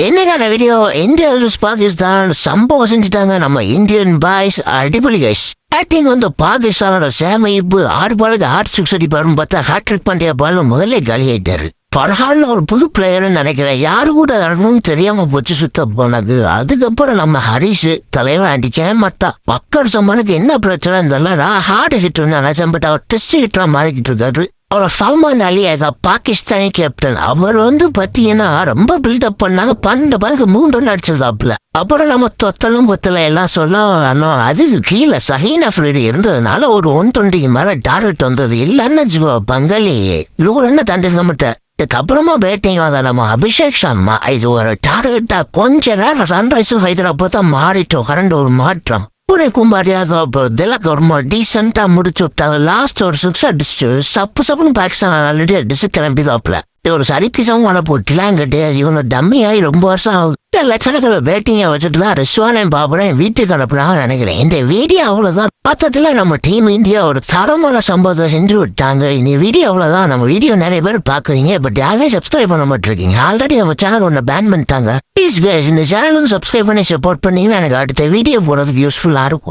என்னைக்கான video India vs Pakistan சம்பவம் செஞ்சுட்டாங்க நம்ம இந்தியன் பாய்ஸ். அடிப்பொலி கைஸ். பேட்டிங் வந்து பாகிஸ்தானோட சேமைப்பு 6 பாலுக்கு 6 சிக்ஸ் அடிப்பாருன்னு பார்த்தா ஹேட்ரிக் பாண்டியா பால் முதல்ல காலி ஆயிட்டாரு. பரஹால்னு ஒரு புது பிளேயர்னு நினைக்கிறேன். யாரு கூட ஆடணும்னு தெரியாம போச்சு சுத்த போனது. அதுக்கப்புறம் நம்ம ஹரிஷ் தலைவன் அடிக்கவே மாட்டா. மக்கள் சம்மானுக்கு என்ன பிரச்சனை இருந்தாலும் ஹார்ட் ஹிட் நினைச்சேன். பட் அவர் டெஸ்ட் ஹிட்டரா மாறிக்கிட்டு இருக்காரு. அவர் சல்மான் அலி பாகிஸ்தானி கேப்டன். அவர் வந்து பாத்தீங்கன்னா ரொம்ப பில்டப் பண்ணாங்க. 12 பாலுக்கு 3 ரன் அடிச்சிருந்தாப்புல. அப்புறம் நம்ம தொத்தலும் பொத்தல எல்லாம் சொல்ல அது கீழே சஹீன் அஃப்ரிடி இருந்ததுனால ஒரு 120 மேல டார்கெட் வந்தது. இல்லைன்னு பங்காளி 100 ரன் தண்டிருக்க மாட்டேன். இதுக்கப்புறமா பேட்டிங் வந்த நம்ம அபிஷேக் சர்மா இது ஒரு டார்கெட்டா கொஞ்ச நேரம் சன்ரைஸ் ஹைதராபாத் தான் மாறிட்டோம். கரண்ட் ஒரு மாற்றம் குமாரியாக திலக் ரொம்ப டீசெண்டா முடிச்சு விட்டாங்க. லாஸ்ட் ஒரு 6 அடிச்சு சப்புன்னு பாகிஸ்தான் ஆல்ரெடி அடிச்சு கிளம்பிதாப்புல. ஒரு சரிக்கிசமும் வர போட்டிலாங்கிட்டு இவங்க டம்மி ஆகி ரொம்ப வருஷம் ஆகுது. லட்சணக்கிழமை பேட்டிங்கை வச்சுட்டு தான் ரிஸ்வானையும் பாபுரையும் வீட்டுக்கு அனுப்புனாங்க நினைக்கிறேன். இந்த வீடியோ அவ்வளவுதான். மொத்தத்துல நம்ம டீம் இந்தியா ஒரு தரமான சம்பவத்தை செஞ்சு விட்டாங்க. இந்த வீடியோ அவ்வளவுதான். நம்ம வீடியோ நிறைய பேர் பாக்குறீங்க. பட் யாருமே சப்ஸ்கிரைப் பண்ண மாட்டிருக்கீங்க. ஆல்ரெடி நம்ம சேனல் ஒன்று பேன் பண்ணிட்டாங்க. ப்ளீஸ் கைஸ் இந்த சேனலும் சப்ஸ்கிரைப் பண்ணி சப்போர்ட் பண்ணீங்கன்னா எனக்கு அடுத்த வீடியோ போடுறதுக்கு யூஸ்ஃபுல்லா இருக்கும்.